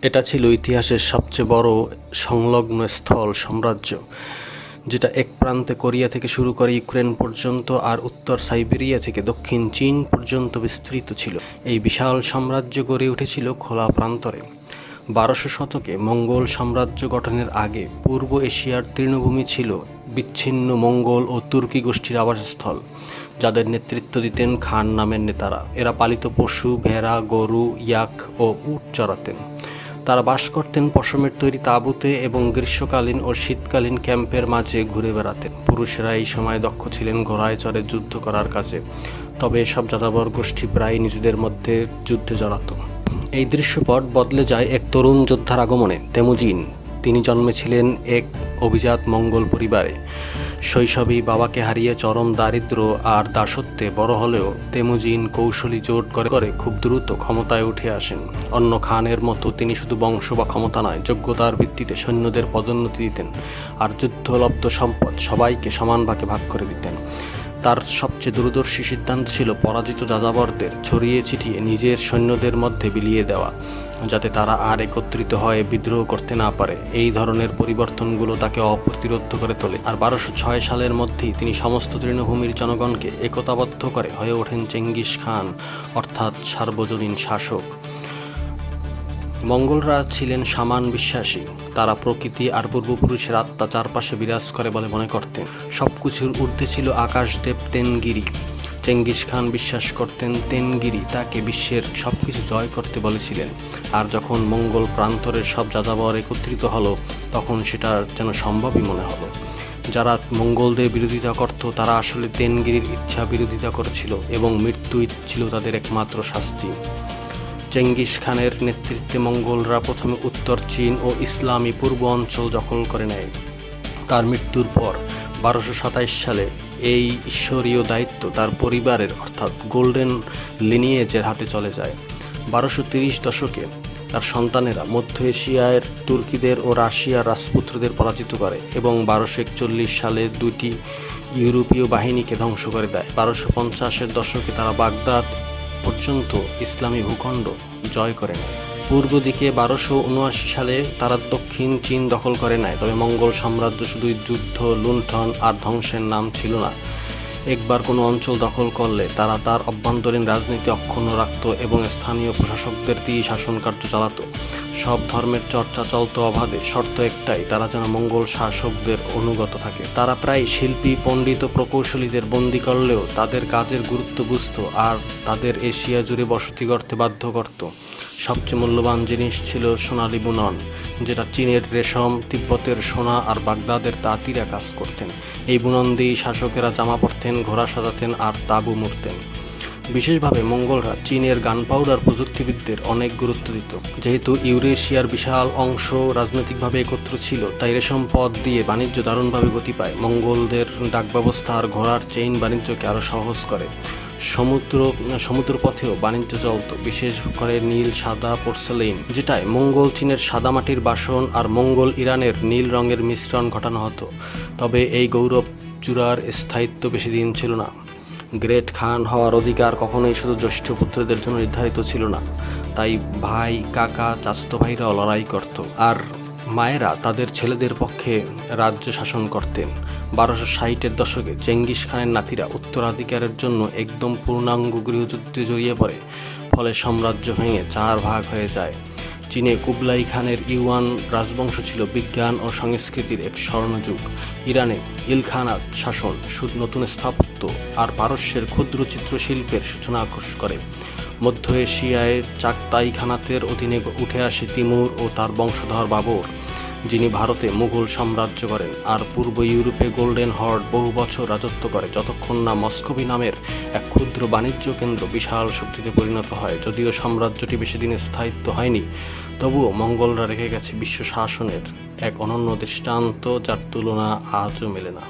এটা ছিল ইতিহাসের সবচেয়ে বড় সংলগ্ন স্থল সাম্রাজ্য, যেটা এক প্রান্তে কোরিয়া থেকে শুরু করে ইউক্রেন পর্যন্ত আর উত্তর সাইবেরিয়া থেকে দক্ষিণ চীন পর্যন্ত বিস্তৃত ছিল। এই বিশাল সাম্রাজ্য গড়ে উঠেছিল খোলা প্রান্তরে। 1200 শতকে মঙ্গল সাম্রাজ্য গঠনের আগে পূর্ব এশিয়ার তৃণভূমি ছিল বিচ্ছিন্ন মঙ্গল ও তুর্কি গোষ্ঠীর আবাসস্থল, যাদের নেতৃত্ব দিতেন খান নামের নেতারা। এরা পালিত পশু, ভেড়া, গরু, ইয়াক ও উট চড়াতেন। তারা বাস করতেন পশমের তৈরি তাঁবুতে এবং গ্রীষ্মকালীন ও শীতকালীন ক্যাম্পের মাঝে ঘুরে বেড়াতেন। পুরুষেরা এই সময় দক্ষ ছিলেন ঘোড়ায় চড়ে যুদ্ধ করার কাজে, তবে এসব যাযাবর গোষ্ঠী প্রায় নিজেদের মধ্যে যুদ্ধে জড়াত। এই দৃশ্যপট বদলে যায় এক তরুণ যোদ্ধার আগমনে, তেমুজিন। তিনি জন্মেছিলেন এক অভিজাত মঙ্গল পরিবারে। শৈশবেই বাবাকে হারিয়ে চরম দারিদ্র আর দাসত্বে বড় হলেও তেমুজিন কৌশলী জোট করে খুব দ্রুত ক্ষমতায় উঠে আসেন। অন্য খানের মতো তিনি শুধু বংশ বা ক্ষমতা নয়, যোগ্যতার ভিত্তিতে সৈন্যদের পদোন্নতি দিতেন আর যুদ্ধলব্ধ সম্পদ সবাইকে সমান ভাগে ভাগ করে দিতেন। তার সবচেয়ে দূরদর্শী সিদ্ধান্ত ছিল পরাজিত যাযাবরদের ছড়িয়ে ছিটিয়ে নিজের সৈন্যদের মধ্যে বিলিয়ে দেওয়া, যাতে তারা আর একত্রিত হয়ে বিদ্রোহ করতে না পারে। এই ধরনের পরিবর্তনগুলো তাকে অপ্রতিরোধ করে তোলে। আর 1206 সালের মধ্যেই তিনি সমস্ত তৃণভূমির জনগণকে একতাবদ্ধ করে হয়ে ওঠেন চেঙ্গিস খান, অর্থাৎ সার্বজনীন শাসক। মঙ্গলরা ছিলেন সামান বিশ্বাসী। তারা প্রকৃতি আর পূর্বপুরুষের আত্মা চারপাশে বিরাজ করে বলে মনে করতেন। সবকিছুর ঊর্ধ্বে ছিল আকাশদেব তেনগিরি। চেঙ্গিস খান বিশ্বাস করতেন তেনগিরি তাকে বিশ্বের সবকিছু জয় করতে বলেছিলেন। আর যখন মঙ্গল প্রান্তরের সব যাযাবর একত্রিত হলো, তখন সেটা যেন সম্ভবই মনে হলো। যারা মঙ্গলদের বিরোধিতা করত, তারা আসলে তেনগিরির ইচ্ছা বিরোধিতা করেছিল এবং মৃত্যুই ছিল তাদের একমাত্র শাস্তি। চেঙ্গিস খানের নেতৃত্বে মঙ্গলরা প্রথমে উত্তর চীন ও ইসলামী পূর্ব অঞ্চল দখল করে নেয়। তার মৃত্যুর পর 1227 সালে এই ঈশ্বরীয় দায়িত্ব তার পরিবারের অর্থাৎ গোল্ডেন লিনিয়েজের হাতে চলে যায়। 1230 দশকে তার সন্তানেরা মধ্য এশিয়ার তুর্কিদের ও রাশিয়ার রাজপুত্রদের পরাজিত করে এবং 1241 সালে দুটি ইউরোপীয় বাহিনীকে ধ্বংস করে দেয়। 1250-এর দশকে তারা বাগদাদ পর্যন্ত ইসলামী ভূখণ্ড জয় করে নেয়। পূর্ব দিকে 1279 সালে তারা দক্ষিণ চীন দখল করে নেয়। তবে মঙ্গল সাম্রাজ্য শুধুই যুদ্ধ, লুণ্ঠন আর ধ্বংসের নাম ছিল না। একবার কোনো অঞ্চল দখল করলে তারা তার অভ্যন্তরীণ রাজনীতি অক্ষুণ্ণ রাখত এবং স্থানীয় প্রশাসকদের দিয়ে শাসন কার্য চালাত। সব ধর্মের চর্চা চলত অবাধে, শর্ত একটাই, তারা যেন মঙ্গল শাসকদের অনুগত থাকে। তারা প্রায় শিল্পী, পণ্ডিত ও প্রকৌশলীদের বন্দি করলেও তাদের কাজের গুরুত্ব বুঝত আর তাদের এশিয়া জুড়ে বসতি গড়তে বাধ্য করত। সবচেয়ে মূল্যবান জিনিস ছিল সোনালী বুনন, যেটা চীনের রেশম, তিব্বতের সোনা আর বাগদাদের তাঁতিরা কাজ করতেন। এই বুনন দিয়েই শাসকেরা জামা পরতেন, ঘোড়া সাজাতেন আর তাঁবু মুড়তেন। বিশেষভাবে মঙ্গলরা চীনের গানপাউডার প্রযুক্তিবিদদের অনেক গুরুত্ব দিত। যেহেতু ইউরেশিয়ার বিশাল অংশ রাজনৈতিকভাবে একত্র ছিল, তাই রেশম পথ দিয়ে বাণিজ্য দারুণভাবে গতি পায়। মঙ্গলদের ডাক ব্যবস্থা আর ঘোড়ার চেইন বাণিজ্যকে আরও সহজ করে। সমুদ্র পথেও বাণিজ্য চলত, বিশেষ করে নীল সাদা পোর্সেলেইন, যেটায় মঙ্গল চীনের সাদামাটির বাসন আর মঙ্গল ইরানের নীল রঙের মিশ্রণ ঘটানো হতো। তবে এই গৌরব চূড়ার স্থায়িত্ব বেশি দিন ছিল না। গ্রেট খান হওয়ার অধিকার কখনোই শুধু জ্যেষ্ঠ পুত্রদের জন্য নির্ধারিত ছিল না। তাই ভাই, কাকা, চাচাতো ভাইরাও লড়াই করত আর মায়েরা তাদের ছেলেদের পক্ষে রাজ্য শাসন করতেন। 1260-এর দশকে চেঙ্গিস খানের নাতিরা উত্তরাধিকারের জন্য একদম পূর্ণাঙ্গ গৃহযুদ্ধে জড়িয়ে পড়ে। ফলে সাম্রাজ্য ভেঙে 4 ভাগ হয়ে যায়। চীনে কুবলাই খানের ইউয়ান রাজবংশ ছিল বিজ্ঞান ও সংস্কৃতির এক স্বর্ণযুগ। ইরানে ইলখানাত শাসন নতুন স্থাপত্য আর পারস্যের ক্ষুদ্র চিত্রশিল্পের সূচনা করে। মধ্য এশিয়ায় চাগতাই খানাতের অধীনে উঠে আসে তিমুর ও তার বংশধর বাবর, যিনি ভারতে মুঘল সাম্রাজ্য করেন। আর পূর্ব ইউরোপে গোল্ডেন হর্ড বহু বছর রাজত্ব করে, যতক্ষণ না মস্কোভি নামের এক ক্ষুদ্র বাণিজ্য কেন্দ্র বিশাল শক্তিতে পরিণত হয়। যদিও সাম্রাজ্যটি বেশি দিন স্থায়িত্ব হয়নি, তবুও মঙ্গলরা রেখে গেছে বিশ্ব শাসনের এক অনন্য দৃষ্টান্ত, যার তুলনা আজও মেলে না।